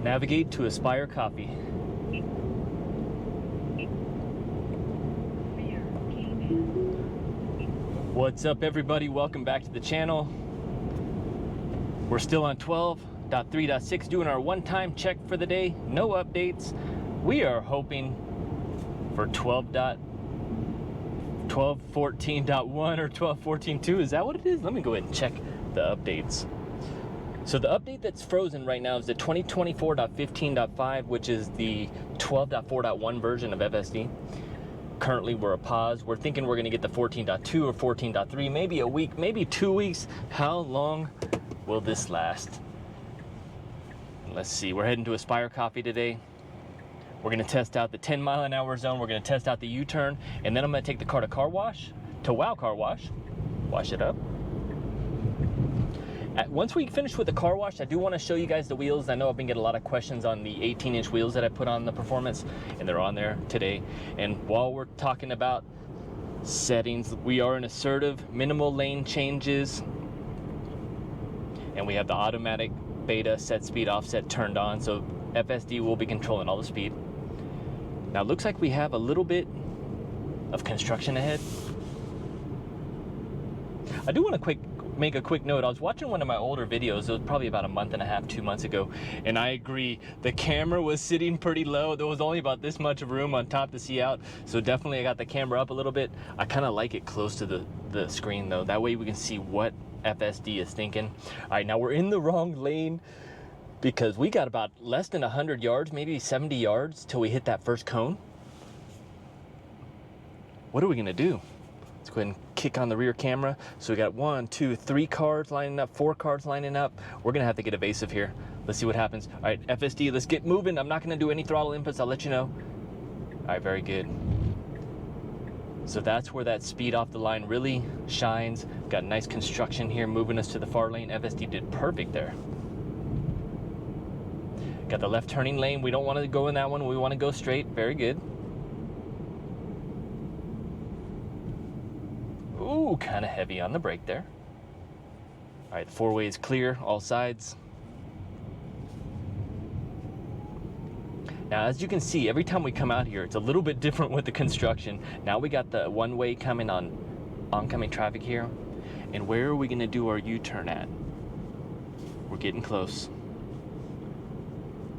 Navigate to Aspire Coffee. What's up, everybody? Welcome back to the channel. We're still on 12.3.6 doing our one-time check for the day. No updates. We are hoping for 12.14.1 or 12.14.2. Is that what it is? Let me go ahead and check the updates. So the update that's frozen right now is the 2024.15.5, which is the 12.4.1 version of FSD. Currently we're a pause. We're thinking we're gonna get the 14.2 or 14.3, maybe a week, maybe 2 weeks. How long will this last? Let's see, we're heading to Aspire Coffee today. We're gonna test out the 10-mile-an-hour zone. We're gonna test out the U-turn, and then I'm gonna take the car to car wash, to Wow Car Wash, wash it up. Once we finish with the car wash, I do want to show you guys the wheels. I know I've been getting a lot of questions on the 18-inch wheels that I put on the Performance, and they're on there today. And while we're talking about settings, we are in assertive, minimal lane changes, and we have the automatic beta set speed offset turned on, so FSD will be controlling all the speed. Now it looks like we have a little bit of construction ahead. I do want to make a quick note. I was watching one of my older videos. It was probably about a month and a half, 2 months ago, and I agree, the camera was sitting pretty low. There was only about this much of room on top to see out, so definitely I got the camera up a little bit. I kind of like it close to the screen though, that way we can see what FSD is thinking. All right, now we're in the wrong lane because we got about less than 100 yards, maybe 70 yards till we hit that first cone. What are we gonna do? Let's go ahead and kick on the rear camera. So we got 1, 2, 3 cars lining up, 4 cars lining up. We're gonna have to get evasive here. Let's see what happens. All right, FSD, let's get moving. I'm not gonna do any throttle inputs, I'll let you know. All right, very good. So that's where that speed off the line really shines. Got nice construction here, moving us to the far lane. FSD did perfect there. Got the left turning lane. We don't wanna go in that one. We wanna go straight, very good. Ooh, kind of heavy on the brake there. All right, the 4-way is clear, all sides. Now, as you can see, every time we come out here, it's a little bit different with the construction. Now we got the 1-way coming on oncoming traffic here. And where are we gonna do our U-turn at? We're getting close.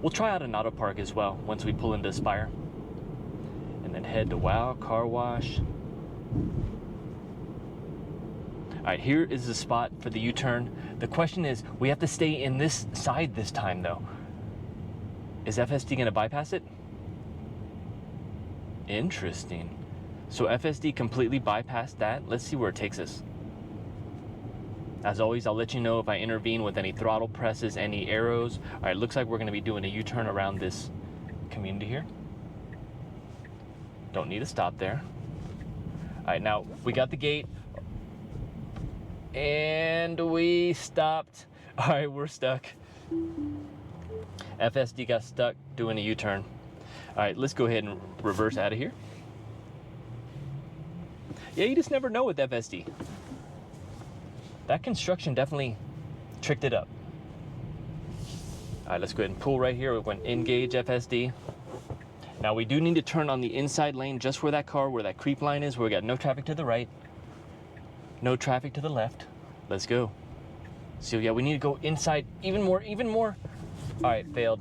We'll try out an auto park as well once we pull into Aspire. And then head to Wow Car Wash. All right, here is the spot for the U-turn. The question is, we have to stay in this side this time though. Is FSD gonna bypass it? Interesting. So FSD completely bypassed that. Let's see where it takes us. As always, I'll let you know if I intervene with any throttle presses, any arrows. All right, looks like we're gonna be doing a U-turn around this community here. Don't need to stop there. All right, now we got the gate. And we stopped. All right, we're stuck. FSD got stuck doing a U-turn. All right, let's go ahead and reverse out of here. Yeah, you just never know with FSD. That construction definitely tricked it up. All right, let's go ahead and pull right here. We went engage FSD. Now we do need to turn on the inside lane just where that creep line is, where we got no traffic to the right. No traffic to the left. Let's go. So yeah, we need to go inside even more. All right, failed.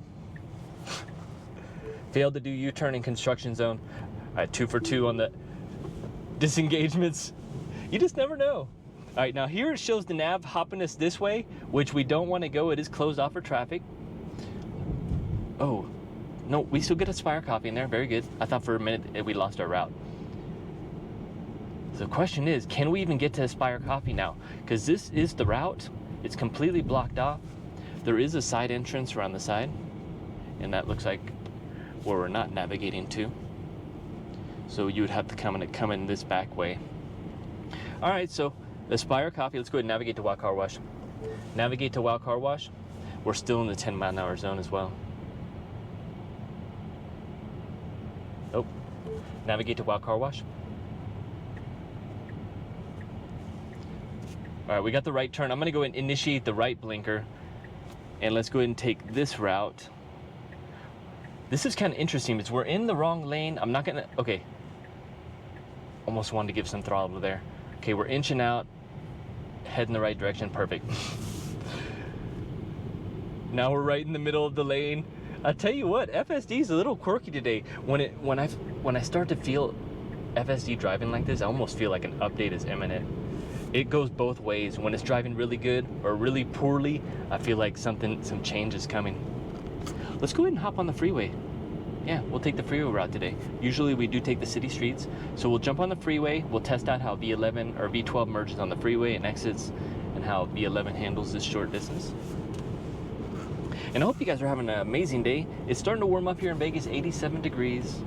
Failed to do U-turn in construction zone. All right, 2 for 2 on the disengagements. You just never know. All right, now here it shows the nav hopping us this way, which we don't want to go. It is closed off for traffic. Oh, no, we still get Aspire Coffee in there. Very good. I thought for a minute we lost our route. The question is, can we even get to Aspire Coffee now? Because this is the route. It's completely blocked off. There is a side entrance around the side, and that looks like where we're not navigating to. So you would have to come in this back way. All right, so Aspire Coffee, let's go ahead and navigate to Wow Car Wash. Navigate to Wow Car Wash. We're still in the 10-mile-an-hour zone as well. Oh, navigate to Wow Car Wash. All right, we got the right turn. I'm gonna go and initiate the right blinker, and let's go ahead and take this route This is kind of interesting because we're in the wrong lane. I'm not gonna, okay. Almost wanted to give some throttle there. Okay, we're inching out, head in the right direction, perfect. Now we're right in the middle of the lane. I tell you what, FSD is a little quirky today. When I start to feel FSD driving like this, I almost feel like an update is imminent. It goes both ways. When it's driving really good or really poorly, I feel like some change is coming. Let's go ahead and hop on the freeway. Yeah, we'll take the freeway route today. Usually we do take the city streets. So we'll jump on the freeway, we'll test out how V11 or V12 merges on the freeway and exits, and how V11 handles this short distance. And I hope you guys are having an amazing day. It's starting to warm up here in Vegas, 87 degrees.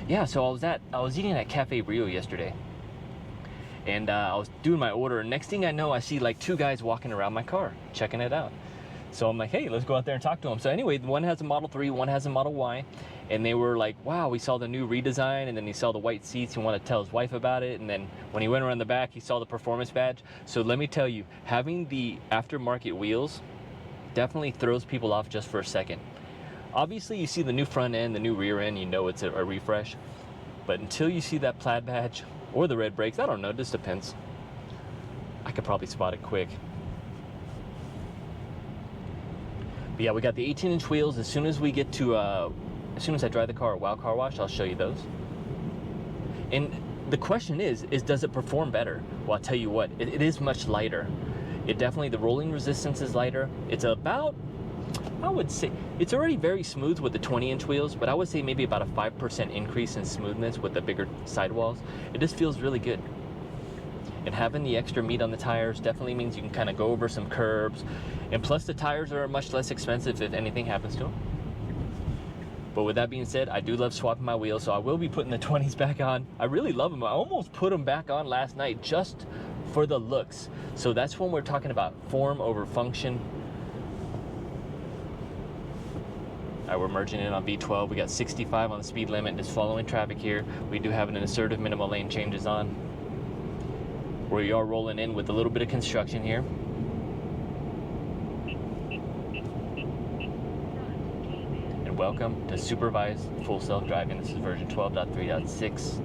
Yeah, so I was eating at Cafe Rio yesterday. And I was doing my order, and next thing I know, I see like 2 guys walking around my car, checking it out. So I'm like, hey, let's go out there and talk to them. So anyway, one has a Model 3, one has a Model Y, and they were like, wow, we saw the new redesign, and then he saw the white seats, he wanted to tell his wife about it, and then when he went around the back, he saw the performance badge. So let me tell you, having the aftermarket wheels definitely throws people off just for a second. Obviously, you see the new front end, the new rear end, you know it's a refresh, but until you see that plaid badge, or the red brakes, I don't know, it just depends. I could probably spot it quick. But yeah, we got the 18-inch wheels. As soon as we get to, as soon as I drive the car at Wow Car Wash, I'll show you those. And the question is does it perform better? Well, I'll tell you what, it is much lighter. It definitely, the rolling resistance is lighter. It's about, I would say, it's already very smooth with the 20-inch wheels, but I would say maybe about a 5% increase in smoothness with the bigger sidewalls. It just feels really good. And having the extra meat on the tires definitely means you can kind of go over some curbs. And plus the tires are much less expensive if anything happens to them. But with that being said, I do love swapping my wheels, so I will be putting the 20s back on. I really love them. I almost put them back on last night just for the looks. So that's when we're talking about form over function. All right, we're merging in on V12. We got 65 on the speed limit, just following traffic here. We do have an assertive minimal lane changes on. We are rolling in with a little bit of construction here. And welcome to supervised full self-driving. This is version 12.3.6.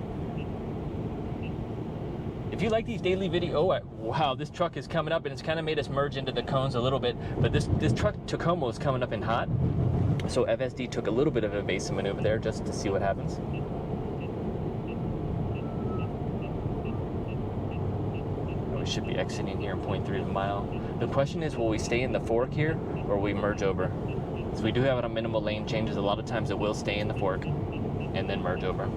If you like these daily videos, wow, this truck is coming up and it's kind of made us merge into the cones a little bit, but this truck Tacoma is coming up in hot. So FSD took a little bit of an evasive maneuver there just to see what happens. We should be exiting here in 0.3 to the mile. The question is, will we stay in the fork here or will we merge over? So we do have it on minimal lane changes. A lot of times it will stay in the fork and then merge over.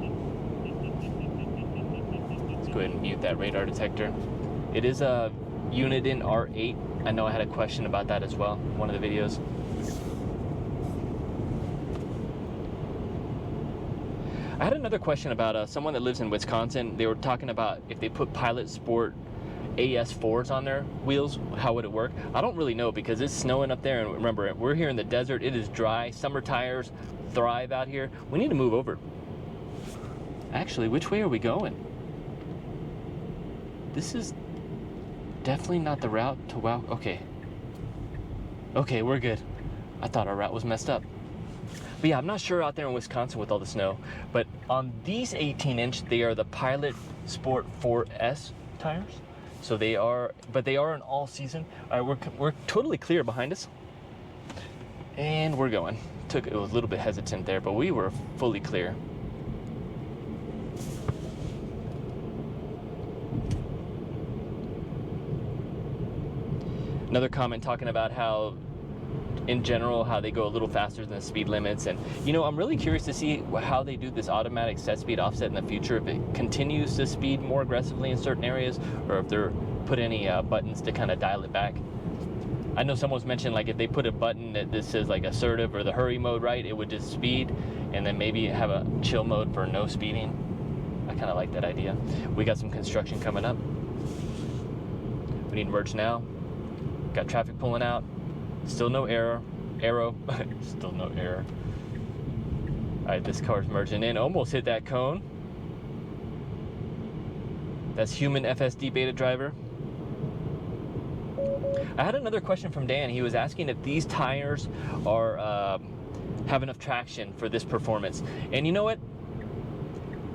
Let's go ahead and mute that radar detector. It is a Uniden R8. I know I had a question about that as well in one of the videos. I had another question about someone that lives in Wisconsin. They were talking about if they put Pilot Sport AS4s on their wheels, how would it work? I don't really know because it's snowing up there, and remember, we're here in the desert. It is dry. Summer tires thrive out here. We need to move over. Actually, which way are we going? This is definitely not the route to Wow. Okay, we're good. I thought our route was messed up. But yeah, I'm not sure out there in Wisconsin with all the snow, but on these 18-inch, they are the Pilot Sport 4S tires. So they are, but they are an all season. All right, we're totally clear behind us. And we're going. It was a little bit hesitant there, but we were fully clear. Another comment talking about how, in general, how they go a little faster than the speed limits. And you know, I'm really curious to see how they do this automatic set speed offset in the future, if it continues to speed more aggressively in certain areas, or if they're put any buttons to kind of dial it back. I know someone's mentioned, like, if they put a button that says like assertive or the hurry mode, right, it would just speed, and then maybe have a chill mode for no speeding. I kind of like that idea. We got some construction coming up. We need to merge now. Got traffic pulling out. Still no arrow. Still no error. All right, this car's merging in. Almost hit that cone. That's human FSD beta driver. I had another question from Dan. He was asking if these tires are have enough traction for this performance. And you know what?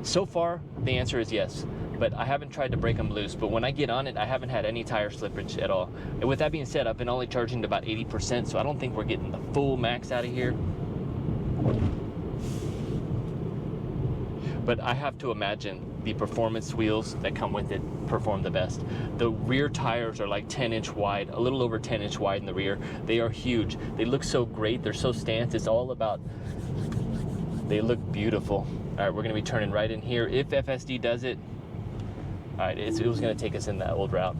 So far, the answer is yes. But I haven't tried to break them loose. But when I get on it, I haven't had any tire slippage at all. And with that being said, I've been only charging to about 80%, so I don't think we're getting the full max out of here. But I have to imagine the performance wheels that come with it perform the best. The rear tires are like 10-inch wide, a little over 10-inch wide in the rear. They are huge. They look so great. They're so stanced. It's all about, they look beautiful. All right, we're gonna be turning right in here. If FSD does it, all right, it was gonna take us in that old route.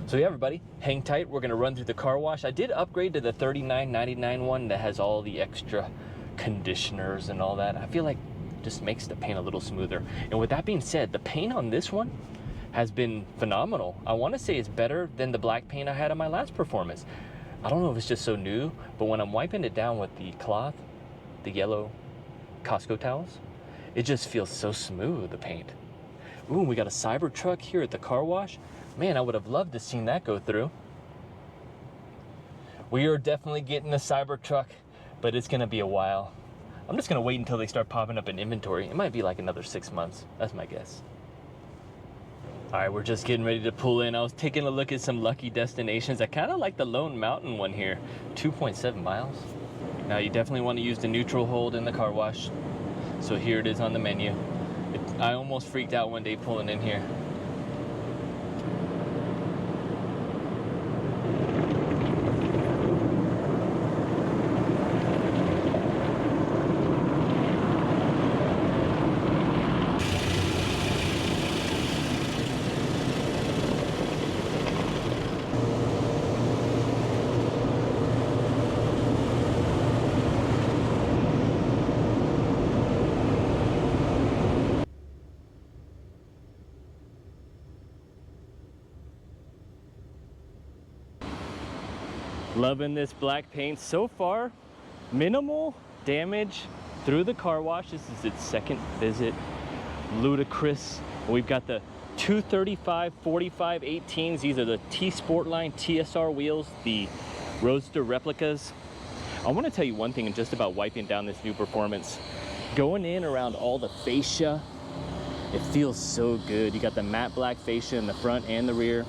So yeah, everybody, hang tight. We're gonna run through the car wash. I did upgrade to the $39.99 one that has all the extra conditioners and all that. I feel like just makes the paint a little smoother. And with that being said, the paint on this one has been phenomenal. I want to say it's better than the black paint I had on my last performance. I don't know if it's just so new, but when I'm wiping it down with the cloth, the yellow Costco towels, it just feels so smooth, the paint. Ooh, we got a Cyber truck here at the car wash. Man, I would have loved to seen that go through. We are definitely getting a Cyber truck, but it's gonna be a while. I'm just gonna wait until they start popping up in inventory. It might be like another 6 months. That's my guess. All right, we're just getting ready to pull in. I was taking a look at some lucky destinations. I kind of like the Lone Mountain one here, 2.7 miles. Now you definitely want to use the neutral hold in the car wash. So here it is on the menu. I almost freaked out one day pulling in here. Loving this black paint so far. Minimal damage through the car wash. This is its second visit. Ludicrous. We've got the 235 45 18s. These are the T Sportline TSR wheels, the Roadster replicas. I want to tell you one thing just about wiping down this new performance. Going in around all the fascia, it feels so good. You got the matte black fascia in the front and the rear.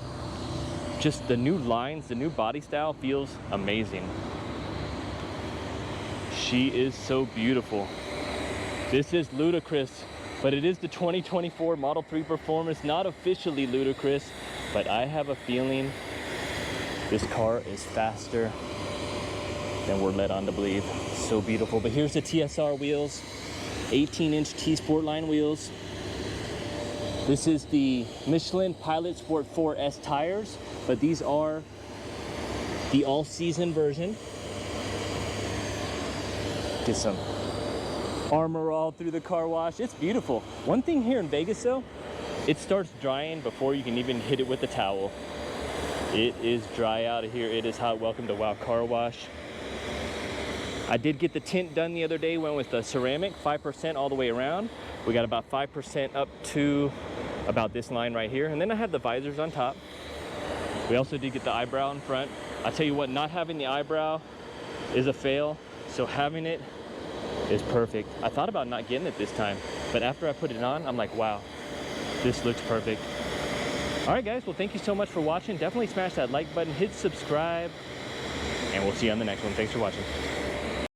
Just the new lines, the new body style feels amazing. She is so beautiful. This is ludicrous, but it is the 2024 Model 3 Performance, not officially ludicrous, but I have a feeling this car is faster than we're led on to believe. So beautiful. But here's the TSR wheels, 18-inch T Sportline wheels. This is the Michelin Pilot Sport 4S tires, but these are the all-season version. Get some armor all through the car wash. It's beautiful. One thing here in Vegas though, it starts drying before you can even hit it with the towel. It is dry out of here. It is hot. Welcome to Wow Car Wash. I did get the tint done the other day, went with the ceramic, 5% all the way around. We got about 5% up to about this line right here. And then I had the visors on top. We also did get the eyebrow in front. I tell you what, not having the eyebrow is a fail. So having it is perfect. I thought about not getting it this time, but after I put it on, I'm like, wow, this looks perfect. All right, guys, well, thank you so much for watching. Definitely smash that like button, hit subscribe, and we'll see you on the next one. Thanks for watching.